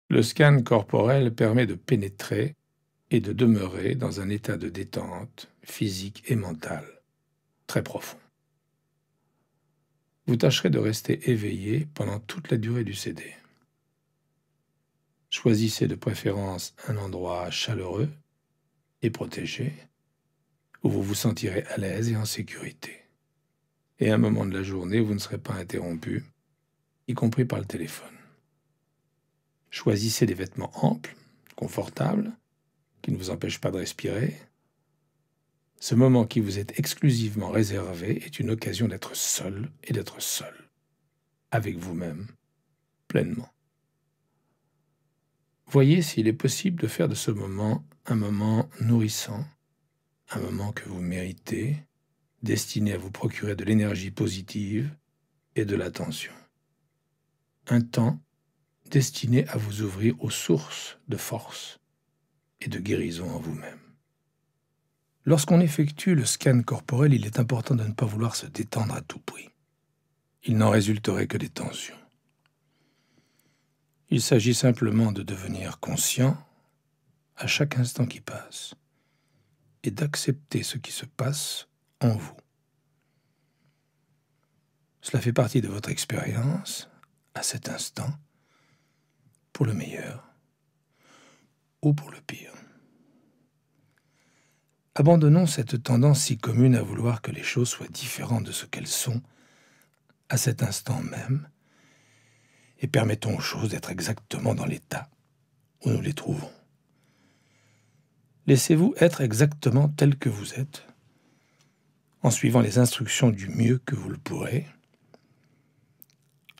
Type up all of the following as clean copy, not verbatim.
Le scan corporel permet de pénétrer et de demeurer dans un état de détente physique et mentale très profond. Vous tâcherez de rester éveillé pendant toute la durée du CD. Choisissez de préférence un endroit chaleureux et protégé où vous vous sentirez à l'aise et en sécurité. Et à un moment de la journée où vous ne serez pas interrompu, y compris par le téléphone. Choisissez des vêtements amples, confortables, qui ne vous empêchent pas de respirer. Ce moment qui vous est exclusivement réservé est une occasion d'être seul et d'être seul, avec vous-même, pleinement. Voyez s'il est possible de faire de ce moment un moment nourrissant, un moment que vous méritez, destiné à vous procurer de l'énergie positive et de l'attention. Un temps destiné à vous ouvrir aux sources de force et de guérison en vous-même. Lorsqu'on effectue le scan corporel, il est important de ne pas vouloir se détendre à tout prix. Il n'en résulterait que des tensions. Il s'agit simplement de devenir conscient à chaque instant qui passe et d'accepter ce qui se passe en vous. Cela fait partie de votre expérience à cet instant, pour le meilleur ou pour le pire. Abandonnons cette tendance si commune à vouloir que les choses soient différentes de ce qu'elles sont à cet instant même et permettons aux choses d'être exactement dans l'état où nous les trouvons. Laissez-vous être exactement tel que vous êtes, en suivant les instructions du mieux que vous le pourrez.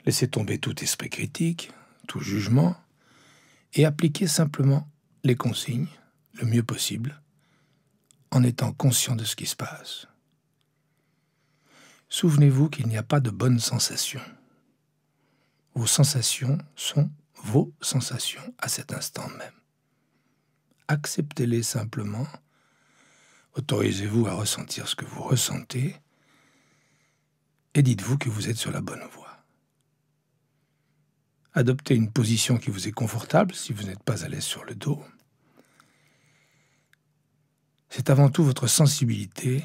Laissez tomber tout esprit critique, tout jugement, et appliquez simplement les consignes le mieux possible, en étant conscient de ce qui se passe. Souvenez-vous qu'il n'y a pas de bonnes sensations. Vos sensations sont vos sensations à cet instant même. Acceptez-les simplement, autorisez-vous à ressentir ce que vous ressentez et dites-vous que vous êtes sur la bonne voie. Adoptez une position qui vous est confortable si vous n'êtes pas à l'aise sur le dos. C'est avant tout votre sensibilité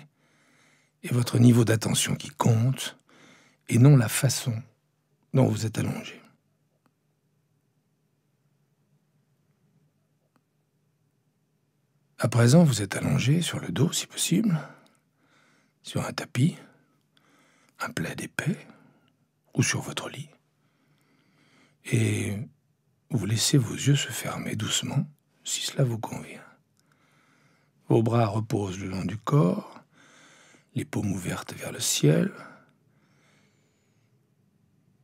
et votre niveau d'attention qui compte et non la façon dont vous êtes allongé. À présent, vous êtes allongé sur le dos, si possible, sur un tapis, un plaid épais, ou sur votre lit. Et vous laissez vos yeux se fermer doucement, si cela vous convient. Vos bras reposent le long du corps, les paumes ouvertes vers le ciel,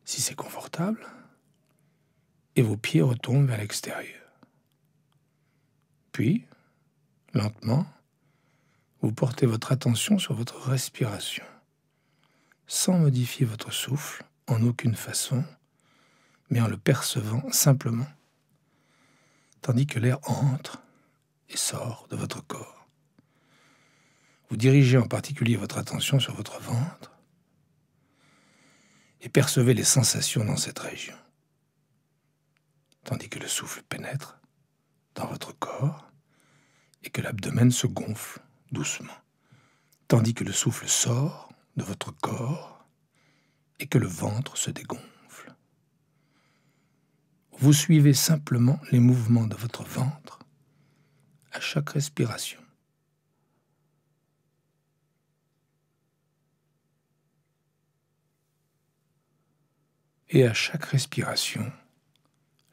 si c'est confortable, et vos pieds retombent vers l'extérieur. Puis, lentement, vous portez votre attention sur votre respiration, sans modifier votre souffle en aucune façon, mais en le percevant simplement, tandis que l'air entre et sort de votre corps. Vous dirigez en particulier votre attention sur votre ventre et percevez les sensations dans cette région, tandis que le souffle pénètre dans votre corps et que l'abdomen se gonfle doucement, tandis que le souffle sort de votre corps et que le ventre se dégonfle. Vous suivez simplement les mouvements de votre ventre à chaque respiration. Et à chaque respiration,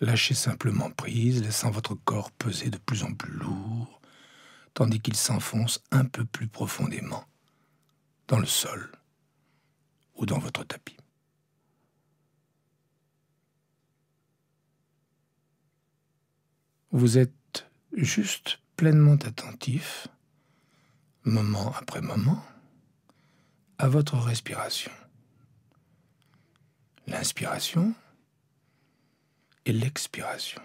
lâchez simplement prise, laissant votre corps peser de plus en plus lourd, tandis qu'il s'enfonce un peu plus profondément dans le sol ou dans votre tapis. Vous êtes juste pleinement attentif, moment après moment, à votre respiration. L'inspiration et l'expiration.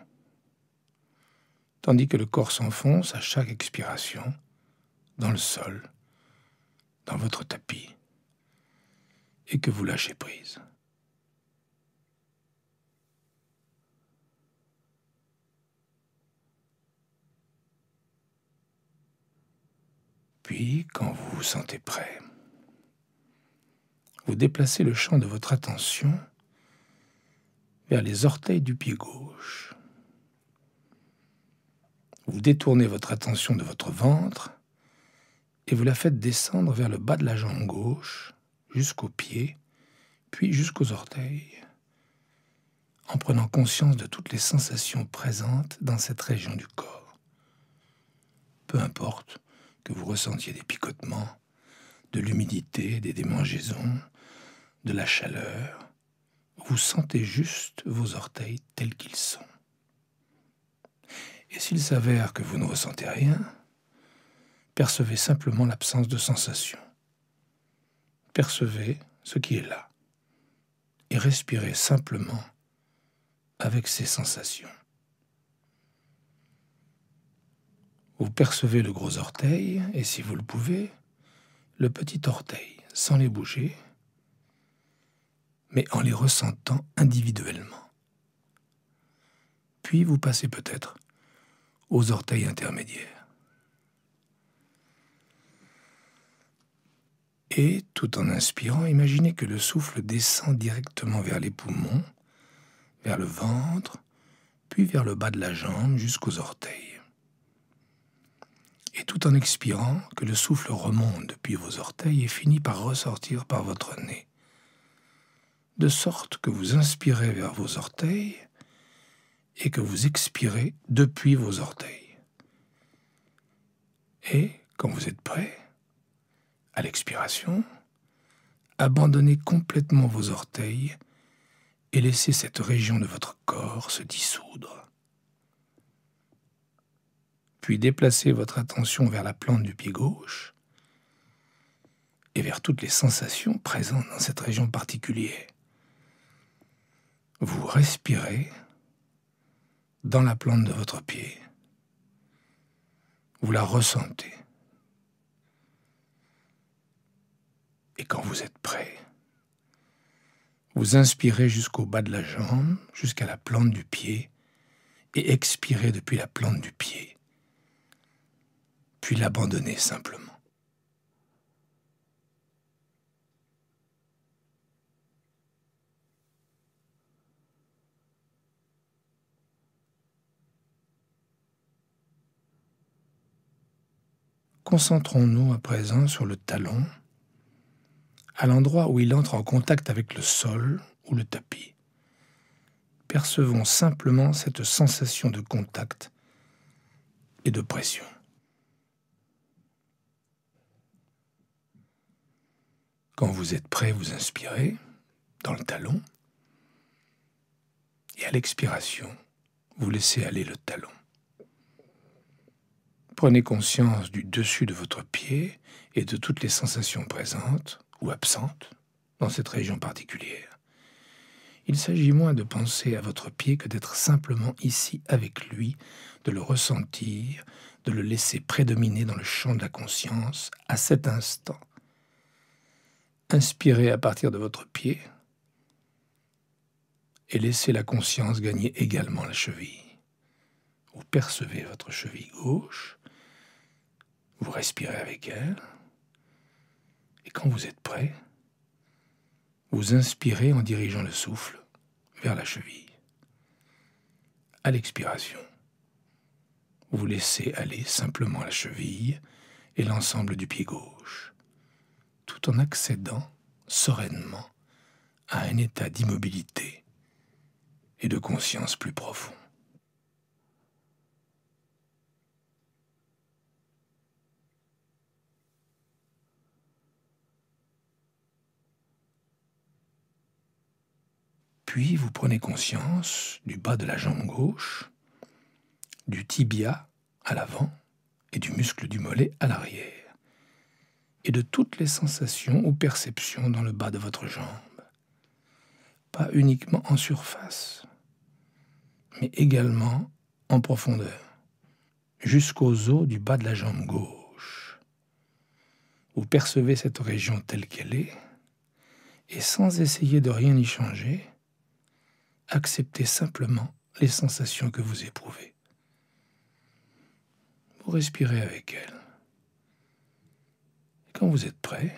Tandis que le corps s'enfonce à chaque expiration dans le sol, dans votre tapis, et que vous lâchez prise. Puis, quand vous vous sentez prêt, vous déplacez le champ de votre attention vers les orteils du pied gauche. Vous détournez votre attention de votre ventre et vous la faites descendre vers le bas de la jambe gauche, jusqu'aux pieds, puis jusqu'aux orteils, en prenant conscience de toutes les sensations présentes dans cette région du corps. Peu importe que vous ressentiez des picotements, de l'humidité, des démangeaisons, de la chaleur, vous sentez juste vos orteils tels qu'ils sont. Et s'il s'avère que vous ne ressentez rien, percevez simplement l'absence de sensation. Percevez ce qui est là et respirez simplement avec ces sensations. Vous percevez le gros orteil et, si vous le pouvez, le petit orteil, sans les bouger, mais en les ressentant individuellement. Puis vous passez peut-être aux orteils intermédiaires. Et, tout en inspirant, imaginez que le souffle descend directement vers les poumons, vers le ventre, puis vers le bas de la jambe jusqu'aux orteils. Et tout en expirant, que le souffle remonte depuis vos orteils et finit par ressortir par votre nez, de sorte que vous inspirez vers vos orteils et que vous expirez depuis vos orteils. Et, quand vous êtes prêt, à l'expiration, abandonnez complètement vos orteils et laissez cette région de votre corps se dissoudre. Puis déplacez votre attention vers la plante du pied gauche et vers toutes les sensations présentes dans cette région particulière. Vous respirez dans la plante de votre pied. Vous la ressentez. Et quand vous êtes prêt, vous inspirez jusqu'au bas de la jambe, jusqu'à la plante du pied, et expirez depuis la plante du pied. Puis l'abandonnez simplement. Concentrons-nous à présent sur le talon, à l'endroit où il entre en contact avec le sol ou le tapis. Percevons simplement cette sensation de contact et de pression. Quand vous êtes prêt, vous inspirez dans le talon et à l'expiration, vous laissez aller le talon. Prenez conscience du dessus de votre pied et de toutes les sensations présentes ou absentes dans cette région particulière. Il s'agit moins de penser à votre pied que d'être simplement ici avec lui, de le ressentir, de le laisser prédominer dans le champ de la conscience à cet instant. Inspirez à partir de votre pied et laissez la conscience gagner également la cheville. Vous percevez votre cheville gauche, vous respirez avec elle, et quand vous êtes prêt, vous inspirez en dirigeant le souffle vers la cheville. À l'expiration, vous laissez aller simplement la cheville et l'ensemble du pied gauche, tout en accédant sereinement à un état d'immobilité et de conscience plus profond. Puis vous prenez conscience du bas de la jambe gauche, du tibia à l'avant et du muscle du mollet à l'arrière, et de toutes les sensations ou perceptions dans le bas de votre jambe. Pas uniquement en surface, mais également en profondeur, jusqu'aux os du bas de la jambe gauche. Vous percevez cette région telle qu'elle est, et sans essayer de rien y changer, acceptez simplement les sensations que vous éprouvez. Vous respirez avec elles. quand vous êtes prêt,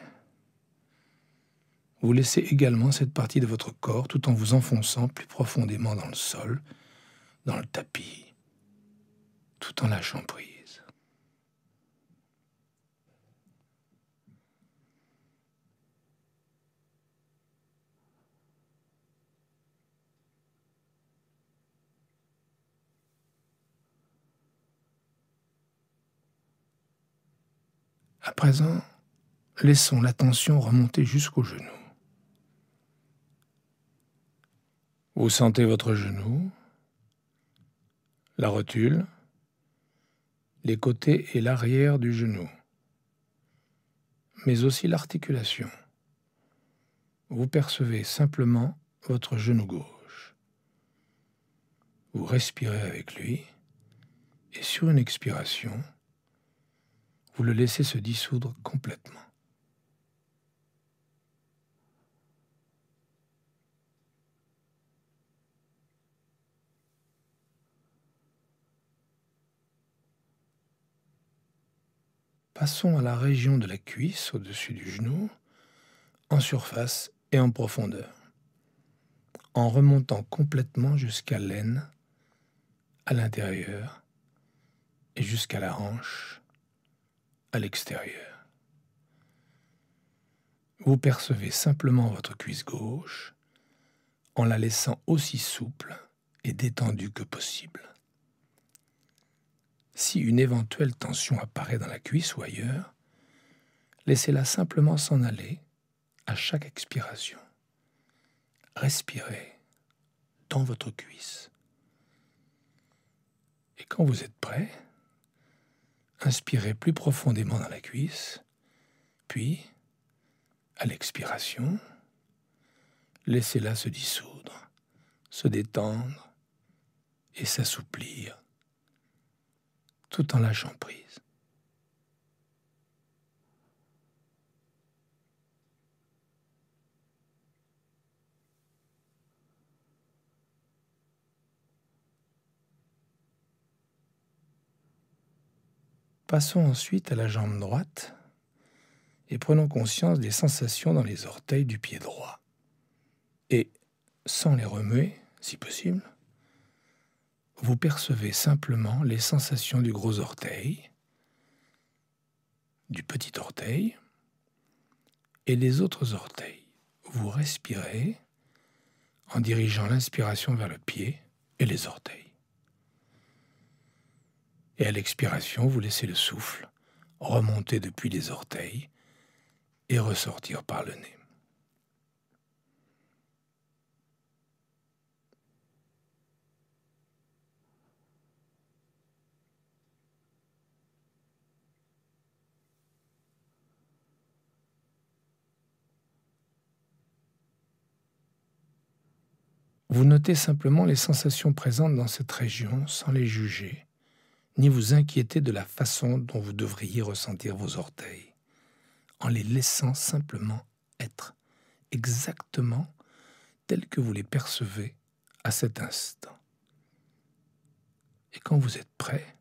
vous laissez également cette partie de votre corps tout en vous enfonçant plus profondément dans le sol, dans le tapis, tout en lâchant prise. À présent, laissons la tension remonter jusqu'au genou. Vous sentez votre genou, la rotule, les côtés et l'arrière du genou, mais aussi l'articulation. Vous percevez simplement votre genou gauche. Vous respirez avec lui et sur une expiration, vous le laissez se dissoudre complètement. Passons à la région de la cuisse au-dessus du genou, en surface et en profondeur, en remontant complètement jusqu'à l'aine, à l'intérieur, et jusqu'à la hanche, à l'extérieur. Vous percevez simplement votre cuisse gauche en la laissant aussi souple et détendue que possible. Si une éventuelle tension apparaît dans la cuisse ou ailleurs, laissez-la simplement s'en aller à chaque expiration. Respirez dans votre cuisse. Et quand vous êtes prêt, inspirez plus profondément dans la cuisse, puis, à l'expiration, laissez-la se dissoudre, se détendre et s'assouplir, tout en lâchant prise. Passons ensuite à la jambe droite et prenons conscience des sensations dans les orteils du pied droit. Et, sans les remuer, si possible, vous percevez simplement les sensations du gros orteil, du petit orteil et des autres orteils. Vous respirez en dirigeant l'inspiration vers le pied et les orteils. Et à l'expiration, vous laissez le souffle remonter depuis les orteils et ressortir par le nez. Vous notez simplement les sensations présentes dans cette région sans les juger, ni vous inquiéter de la façon dont vous devriez ressentir vos orteils, en les laissant simplement être exactement tels que vous les percevez à cet instant. Et quand vous êtes prêt,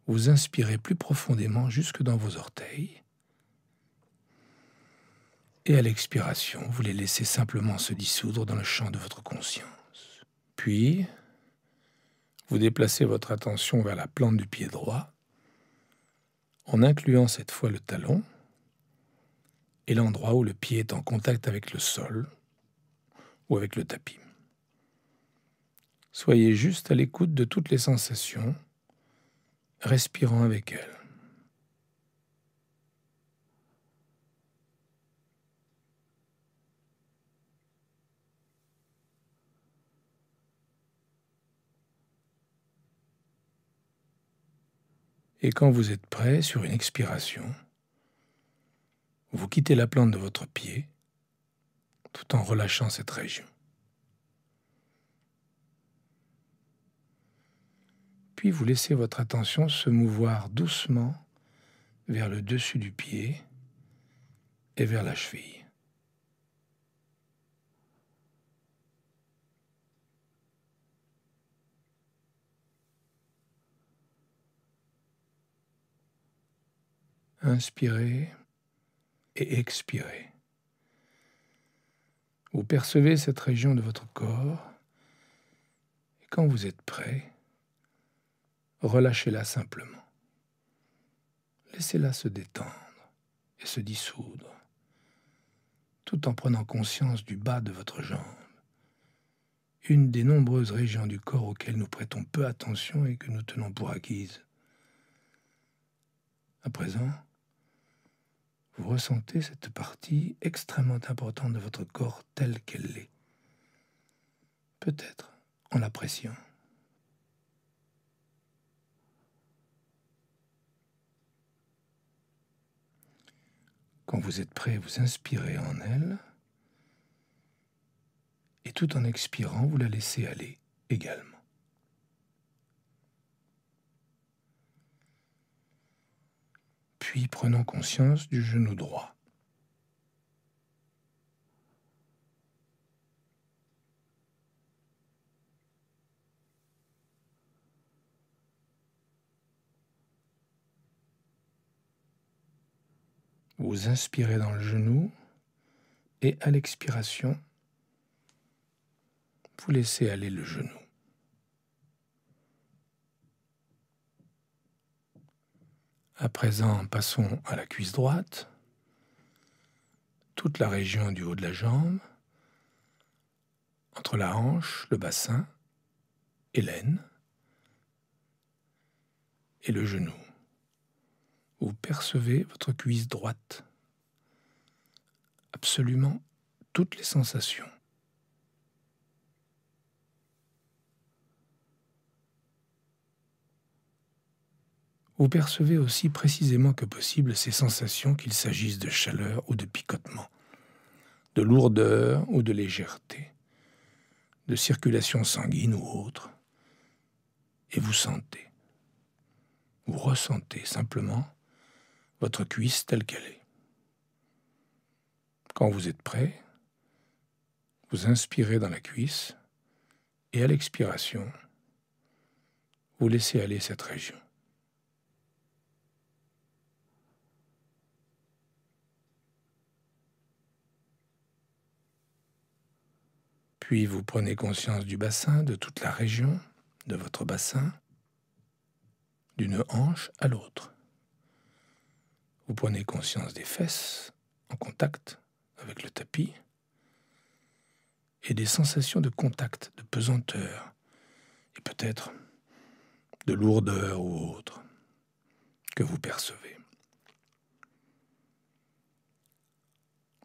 vous inspirez plus profondément jusque dans vos orteils, et à l'expiration, vous les laissez simplement se dissoudre dans le champ de votre conscience. Puis, vous déplacez votre attention vers la plante du pied droit, en incluant cette fois le talon et l'endroit où le pied est en contact avec le sol ou avec le tapis. Soyez juste à l'écoute de toutes les sensations, respirant avec elles. Et quand vous êtes prêt, sur une expiration, vous quittez la plante de votre pied tout en relâchant cette région. Puis vous laissez votre attention se mouvoir doucement vers le dessus du pied et vers la cheville. Inspirez et expirez. Vous percevez cette région de votre corps et quand vous êtes prêt, relâchez-la simplement. Laissez-la se détendre et se dissoudre, tout en prenant conscience du bas de votre jambe, une des nombreuses régions du corps auxquelles nous prêtons peu attention et que nous tenons pour acquises. À présent, vous ressentez cette partie extrêmement importante de votre corps telle qu'elle l'est, peut-être en l'appréciant. Quand vous êtes prêt, vous inspirez en elle, et tout en expirant, vous la laissez aller également. Puis prenons conscience du genou droit. Vous inspirez dans le genou et à l'expiration, vous laissez aller le genou. À présent, passons à la cuisse droite, toute la région du haut de la jambe, entre la hanche, le bassin et l'aine, et le genou. Vous percevez votre cuisse droite, absolument toutes les sensations. Vous percevez aussi précisément que possible ces sensations, qu'il s'agisse de chaleur ou de picotement, de lourdeur ou de légèreté, de circulation sanguine ou autre, et vous sentez, vous ressentez simplement votre cuisse telle qu'elle est. Quand vous êtes prêt, vous inspirez dans la cuisse et à l'expiration, vous laissez aller cette région. Puis vous prenez conscience du bassin, de toute la région de votre bassin, d'une hanche à l'autre. Vous prenez conscience des fesses en contact avec le tapis et des sensations de contact, de pesanteur et peut-être de lourdeur ou autre que vous percevez.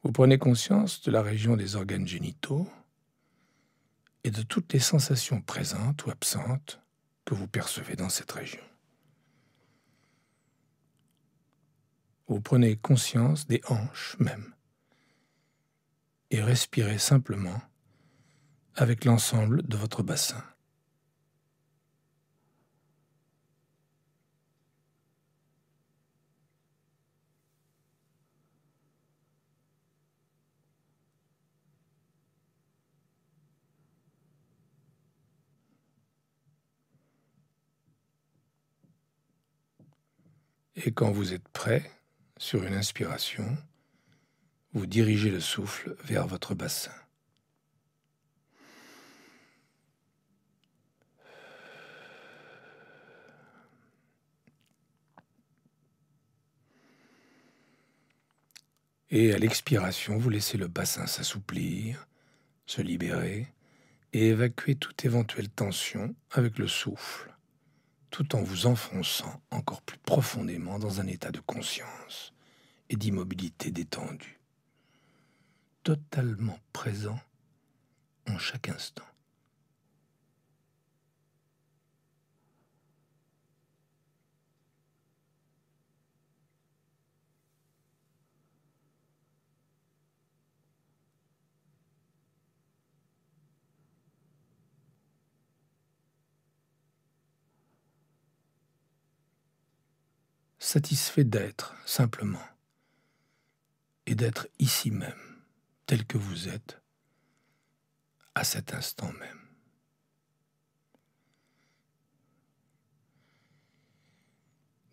Vous prenez conscience de la région des organes génitaux et de toutes les sensations présentes ou absentes que vous percevez dans cette région. Vous prenez conscience des hanches même et respirez simplement avec l'ensemble de votre bassin. Et quand vous êtes prêt, sur une inspiration, vous dirigez le souffle vers votre bassin. Et à l'expiration, vous laissez le bassin s'assouplir, se libérer et évacuer toute éventuelle tension avec le souffle, tout en vous enfonçant encore plus profondément dans un état de conscience et d'immobilité détendue, totalement présent en chaque instant. Satisfait d'être simplement et d'être ici même, tel que vous êtes, à cet instant même.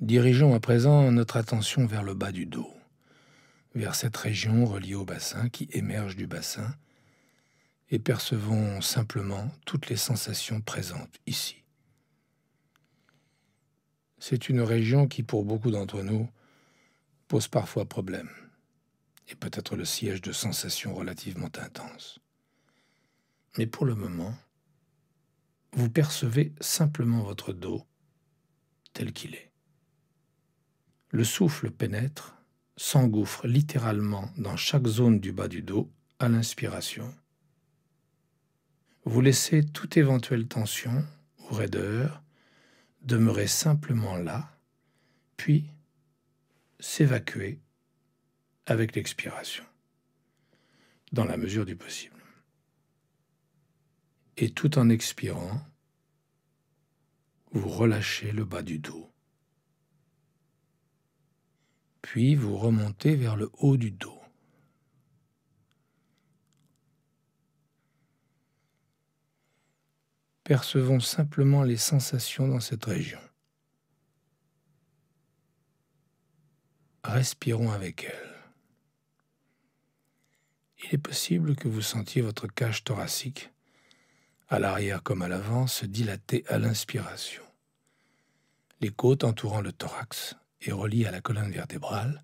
Dirigeons à présent notre attention vers le bas du dos, vers cette région reliée au bassin qui émerge du bassin, et percevons simplement toutes les sensations présentes ici. C'est une région qui, pour beaucoup d'entre nous, pose parfois problème, et peut être le siège de sensations relativement intenses. Mais pour le moment, vous percevez simplement votre dos tel qu'il est. Le souffle pénètre, s'engouffre littéralement dans chaque zone du bas du dos à l'inspiration. Vous laissez toute éventuelle tension ou raideur demeurer simplement là, puis s'évacuer avec l'expiration, dans la mesure du possible. Et tout en expirant, vous relâchez le bas du dos. Puis vous remontez vers le haut du dos. Percevons simplement les sensations dans cette région. Respirons avec elles. Il est possible que vous sentiez votre cage thoracique, à l'arrière comme à l'avant, se dilater à l'inspiration. Les côtes entourant le thorax et reliées à la colonne vertébrale,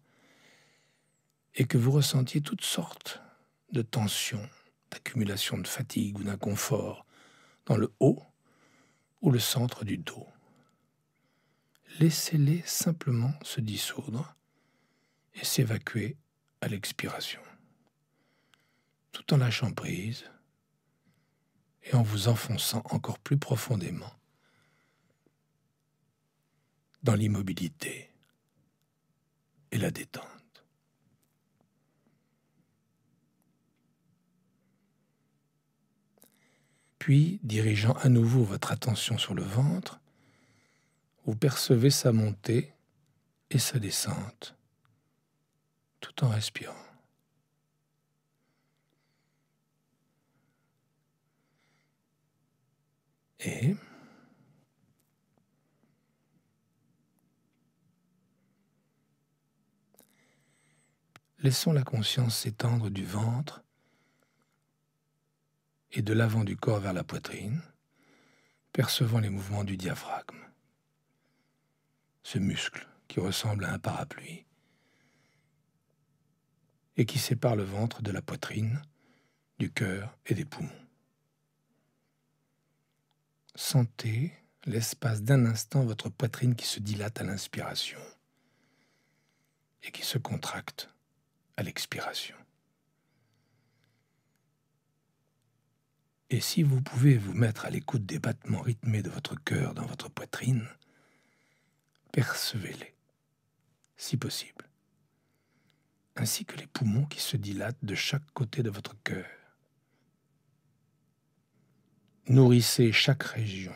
et que vous ressentiez toutes sortes de tensions, d'accumulation de fatigue ou d'inconfort dans le haut ou le centre du dos. Laissez-les simplement se dissoudre et s'évacuer à l'expiration, tout en lâchant prise et en vous enfonçant encore plus profondément dans l'immobilité et la détente. Puis, dirigeant à nouveau votre attention sur le ventre, vous percevez sa montée et sa descente, tout en respirant. Et laissons la conscience s'étendre du ventre et de l'avant du corps vers la poitrine, percevant les mouvements du diaphragme, ce muscle qui ressemble à un parapluie et qui sépare le ventre de la poitrine, du cœur et des poumons. Sentez l'espace d'un instant votre poitrine qui se dilate à l'inspiration et qui se contracte à l'expiration. Et si vous pouvez vous mettre à l'écoute des battements rythmés de votre cœur dans votre poitrine, percevez-les, si possible, ainsi que les poumons qui se dilatent de chaque côté de votre cœur. Nourrissez chaque région,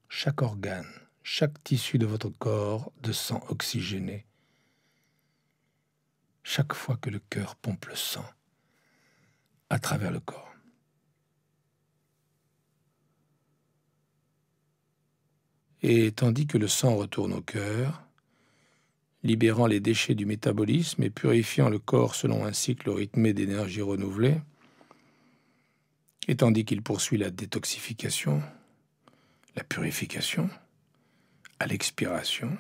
chaque organe, chaque tissu de votre corps de sang oxygéné, chaque fois que le cœur pompe le sang à travers le corps. Et tandis que le sang retourne au cœur, libérant les déchets du métabolisme et purifiant le corps selon un cycle rythmé d'énergie renouvelée, et tandis qu'il poursuit la détoxification, la purification, à l'expiration,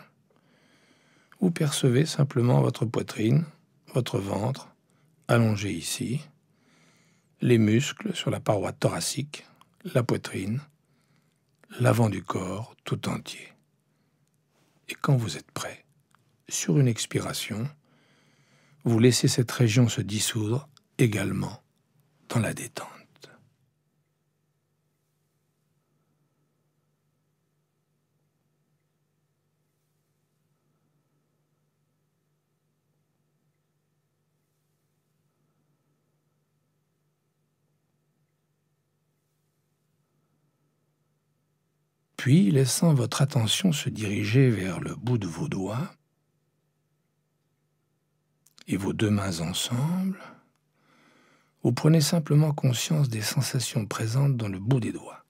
vous percevez simplement votre poitrine, votre ventre, allongé ici, les muscles sur la paroi thoracique, la poitrine, l'avant du corps tout entier. Et quand vous êtes prêt, sur une expiration, vous laissez cette région se dissoudre également dans la détente. Puis, laissant votre attention se diriger vers le bout de vos doigts et vos deux mains ensemble, vous prenez simplement conscience des sensations présentes dans le bout des doigts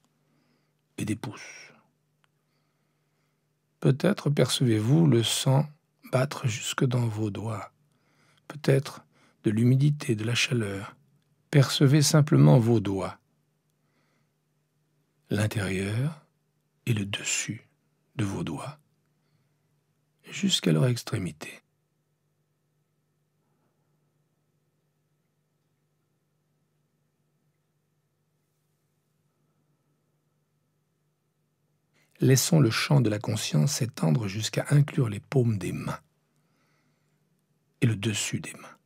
et des pouces. Peut-être percevez-vous le sang battre jusque dans vos doigts, peut-être de l'humidité, de la chaleur. Percevez simplement vos doigts, l'intérieur et le dessus de vos doigts, jusqu'à leur extrémité. Laissons le champ de la conscience s'étendre jusqu'à inclure les paumes des mains et le dessus des mains.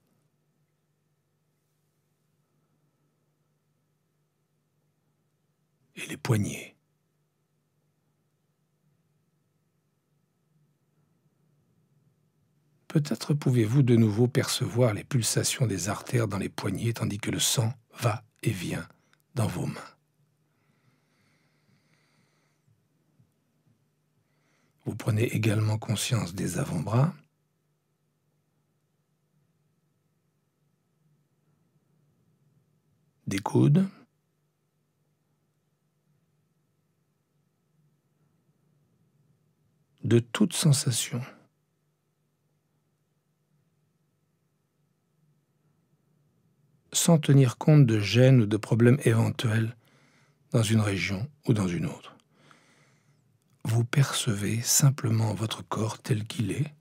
Et les poignets. Peut-être pouvez-vous de nouveau percevoir les pulsations des artères dans les poignets tandis que le sang va et vient dans vos mains. Vous prenez également conscience des avant-bras, des coudes, de toute sensation. Sans tenir compte de gêne ou de problèmes éventuels dans une région ou dans une autre. Vous percevez simplement votre corps tel qu'il est,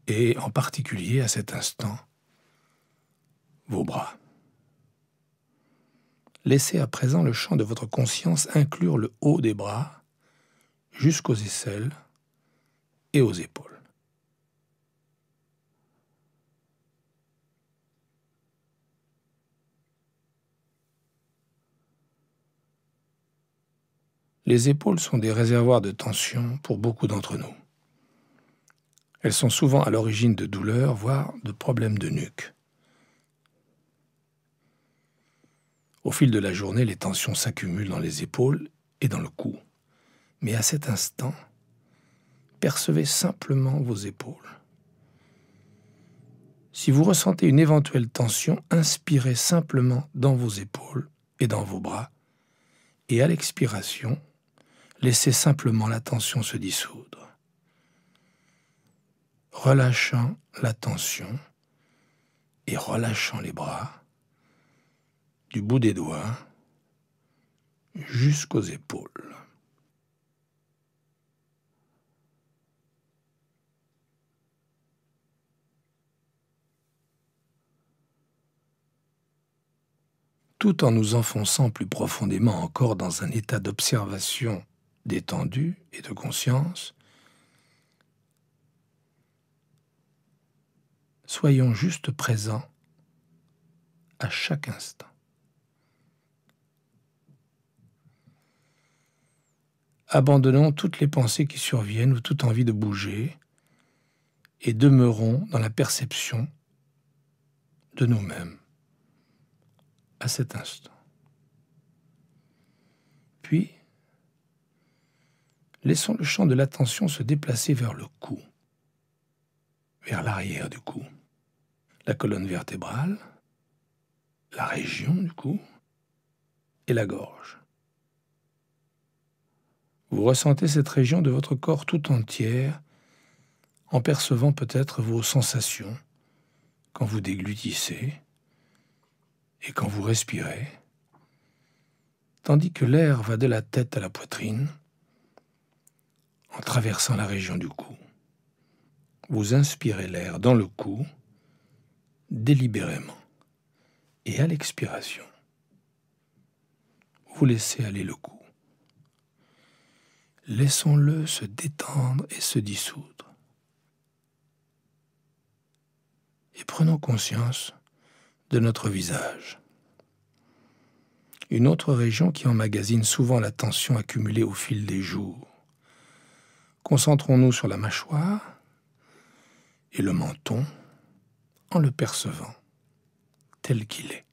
et en particulier à cet instant, vos bras. Laissez à présent le champ de votre conscience inclure le haut des bras jusqu'aux aisselles et aux épaules. Les épaules sont des réservoirs de tension pour beaucoup d'entre nous. Elles sont souvent à l'origine de douleurs, voire de problèmes de nuque. Au fil de la journée, les tensions s'accumulent dans les épaules et dans le cou. Mais à cet instant, percevez simplement vos épaules. Si vous ressentez une éventuelle tension, inspirez simplement dans vos épaules et dans vos bras. Et à l'expiration, laissez simplement la tension se dissoudre. Relâchant la tension et relâchant les bras, du bout des doigts jusqu'aux épaules. Tout en nous enfonçant plus profondément encore dans un état d'observation détendu et de conscience, soyons juste présents à chaque instant. Abandonnons toutes les pensées qui surviennent ou toute envie de bouger et demeurons dans la perception de nous-mêmes à cet instant. Puis, laissons le champ de l'attention se déplacer vers le cou, vers l'arrière du cou, la colonne vertébrale, la région du cou et la gorge. Vous ressentez cette région de votre corps tout entière en percevant peut-être vos sensations quand vous déglutissez et quand vous respirez, tandis que l'air va de la tête à la poitrine en traversant la région du cou. Vous inspirez l'air dans le cou délibérément et à l'expiration, vous laissez aller le cou. Laissons-le se détendre et se dissoudre. Et prenons conscience de notre visage. Une autre région qui emmagasine souvent la tension accumulée au fil des jours. Concentrons-nous sur la mâchoire et le menton en le percevant tel qu'il est,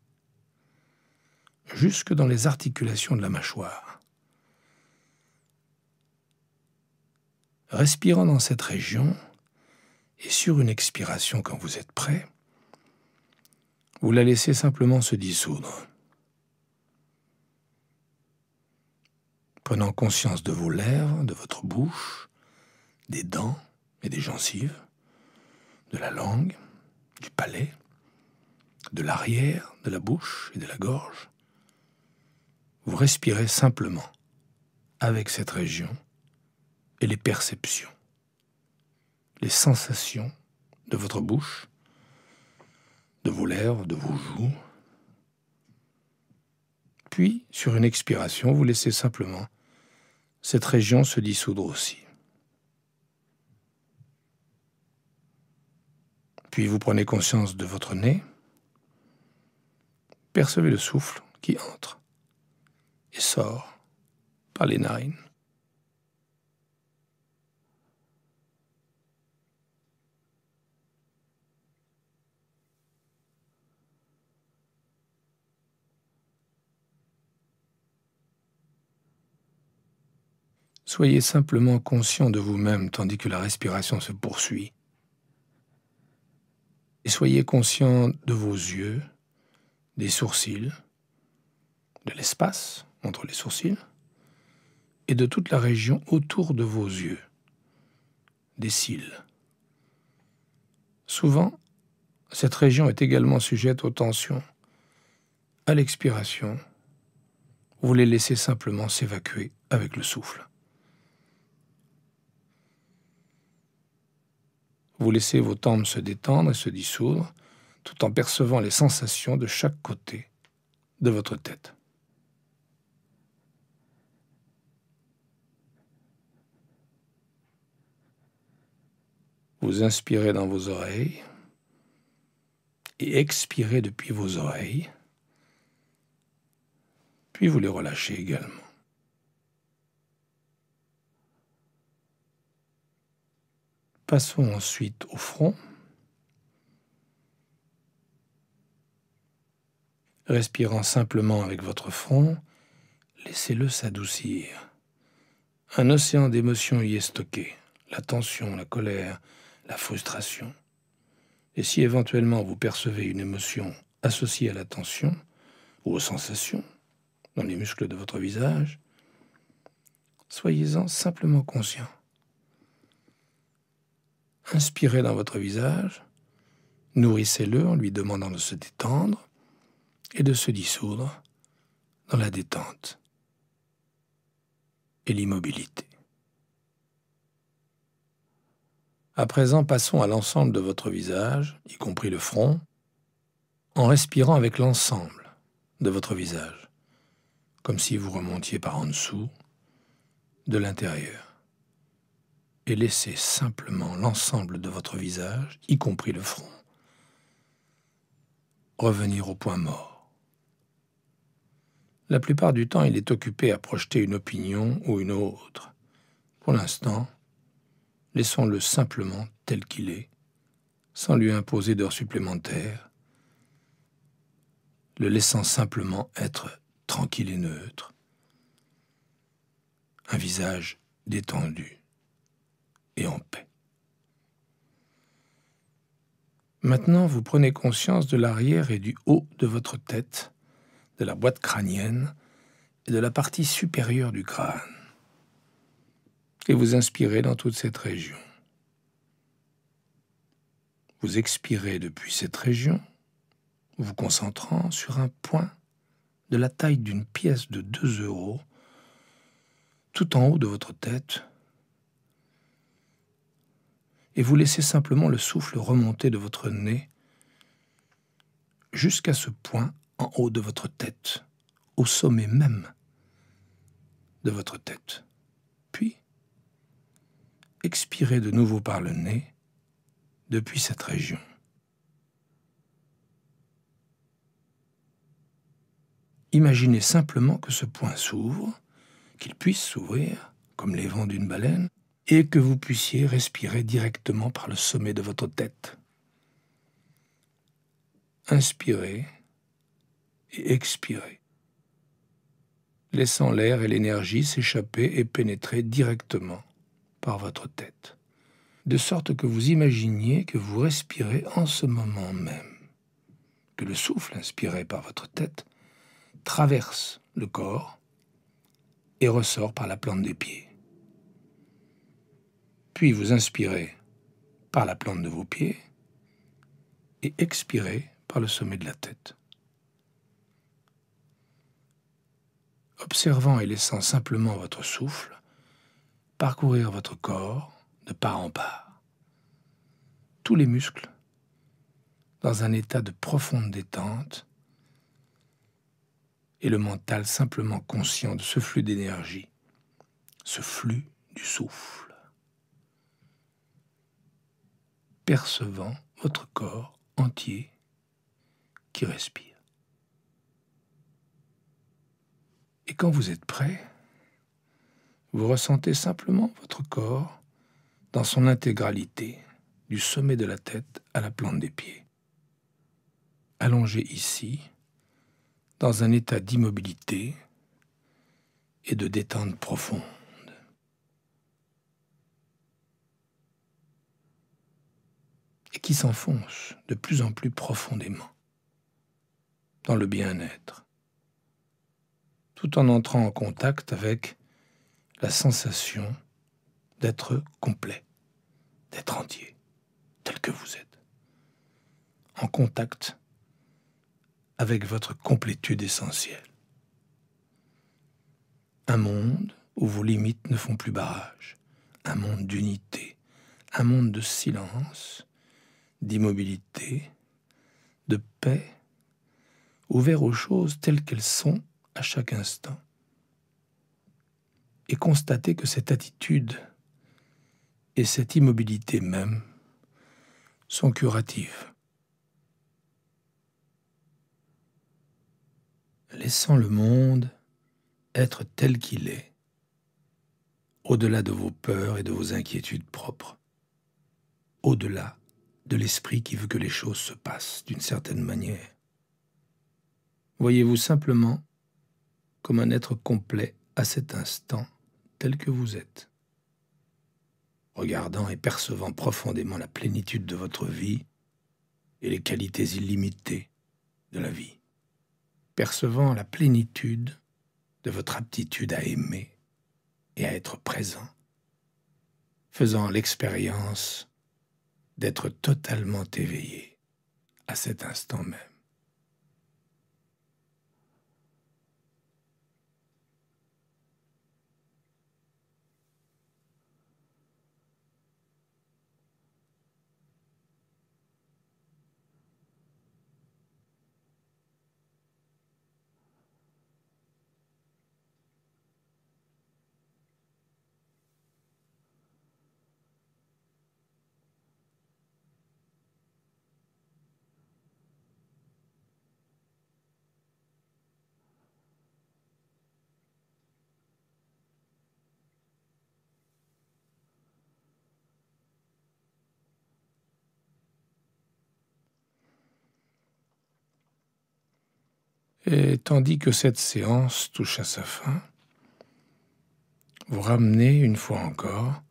jusque dans les articulations de la mâchoire. Respirant dans cette région, et sur une expiration quand vous êtes prêt, vous la laissez simplement se dissoudre. prenant conscience de vos lèvres, de votre bouche, des dents et des gencives, de la langue, du palais, de l'arrière de la bouche et de la gorge. Vous respirez simplement avec cette région et les perceptions, les sensations de votre bouche, de vos lèvres, de vos joues. Puis, sur une expiration, vous laissez simplement cette région se dissoudre aussi. Puis vous prenez conscience de votre nez, percevez le souffle qui entre et sort par les narines. Soyez simplement conscient de vous-même tandis que la respiration se poursuit. Et soyez conscient de vos yeux, des sourcils, de l'espace entre les sourcils, et de toute la région autour de vos yeux, des cils. Souvent, cette région est également sujette aux tensions. À l'expiration, vous les laissez simplement s'évacuer avec le souffle. Vous laissez vos tempes se détendre et se dissoudre, tout en percevant les sensations de chaque côté de votre tête. Vous inspirez dans vos oreilles et expirez depuis vos oreilles, puis vous les relâchez également. Passons ensuite au front. Respirant simplement avec votre front, laissez-le s'adoucir. Un océan d'émotions y est stocké, la tension, la colère, la frustration. Et si éventuellement vous percevez une émotion associée à la tension ou aux sensations dans les muscles de votre visage, soyez-en simplement conscient. Inspirez dans votre visage, nourrissez-le en lui demandant de se détendre et de se dissoudre dans la détente et l'immobilité. À présent, passons à l'ensemble de votre visage, y compris le front, en respirant avec l'ensemble de votre visage, comme si vous remontiez par en dessous, de l'intérieur. Et laissez simplement l'ensemble de votre visage, y compris le front, revenir au point mort. La plupart du temps, il est occupé à projeter une opinion ou une autre. Pour l'instant, laissons-le simplement tel qu'il est, sans lui imposer d'heures supplémentaires, le laissant simplement être tranquille et neutre, un visage détendu et en paix. Maintenant, vous prenez conscience de l'arrière et du haut de votre tête, de la boîte crânienne et de la partie supérieure du crâne. Et vous inspirez dans toute cette région. Vous expirez depuis cette région, vous concentrant sur un point de la taille d'une pièce de 2 €, tout en haut de votre tête, et vous laissez simplement le souffle remonter de votre nez jusqu'à ce point en haut de votre tête, au sommet même de votre tête. Puis, expirez de nouveau par le nez depuis cette région. Imaginez simplement que ce point s'ouvre, qu'il puisse s'ouvrir, comme les vents d'une baleine, et que vous puissiez respirer directement par le sommet de votre tête. Inspirez et expirez, laissant l'air et l'énergie s'échapper et pénétrer directement par votre tête, de sorte que vous imaginiez que vous respirez en ce moment même, que le souffle inspiré par votre tête traverse le corps et ressort par la plante des pieds. Puis vous inspirez par la plante de vos pieds et expirez par le sommet de la tête. Observant et laissant simplement votre souffle parcourir votre corps de part en part. Tous les muscles dans un état de profonde détente et le mental simplement conscient de ce flux d'énergie, ce flux du souffle. Percevant votre corps entier qui respire. Et quand vous êtes prêt, vous ressentez simplement votre corps dans son intégralité, du sommet de la tête à la plante des pieds. Allongé ici, dans un état d'immobilité et de détente profonde. Et qui s'enfonce de plus en plus profondément dans le bien-être, tout en entrant en contact avec la sensation d'être complet, d'être entier, tel que vous êtes, en contact avec votre complétude essentielle. Un monde où vos limites ne font plus barrage, un monde d'unité, un monde de silence, d'immobilité, de paix, ouvert aux choses telles qu'elles sont à chaque instant. Et constatez que cette attitude et cette immobilité même sont curatives. Laissant le monde être tel qu'il est, au-delà de vos peurs et de vos inquiétudes propres, au-delà de l'esprit qui veut que les choses se passent d'une certaine manière. Voyez-vous simplement comme un être complet à cet instant, tel que vous êtes, regardant et percevant profondément la plénitude de votre vie et les qualités illimitées de la vie, percevant la plénitude de votre aptitude à aimer et à être présent, faisant l'expérience d'être totalement éveillé à cet instant même. Et tandis que cette séance touche à sa fin, vous ramenez une fois encore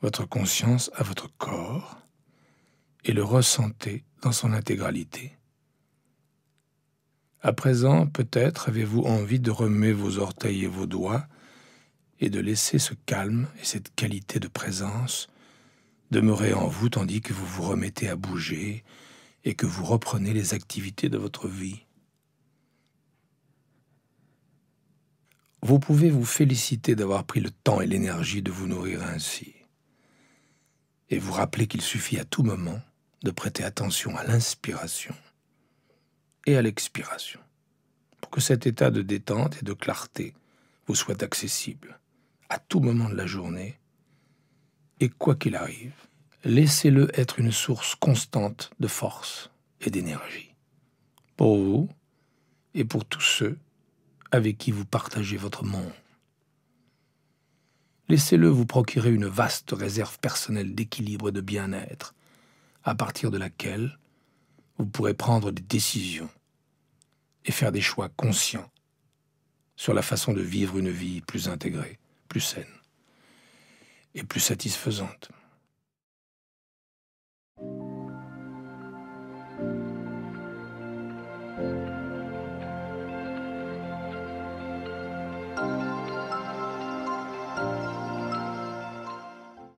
votre conscience à votre corps et le ressentez dans son intégralité. À présent, peut-être avez-vous envie de remuer vos orteils et vos doigts et de laisser ce calme et cette qualité de présence demeurer en vous tandis que vous vous remettez à bouger et que vous reprenez les activités de votre vie. Vous pouvez vous féliciter d'avoir pris le temps et l'énergie de vous nourrir ainsi. Et vous rappeler qu'il suffit à tout moment de prêter attention à l'inspiration et à l'expiration, pour que cet état de détente et de clarté vous soit accessible à tout moment de la journée. Et quoi qu'il arrive, laissez-le être une source constante de force et d'énergie, pour vous et pour tous ceux avec qui vous partagez votre monde. Laissez-le vous procurer une vaste réserve personnelle d'équilibre et de bien-être, à partir de laquelle vous pourrez prendre des décisions et faire des choix conscients sur la façon de vivre une vie plus intégrée, plus saine et plus satisfaisante.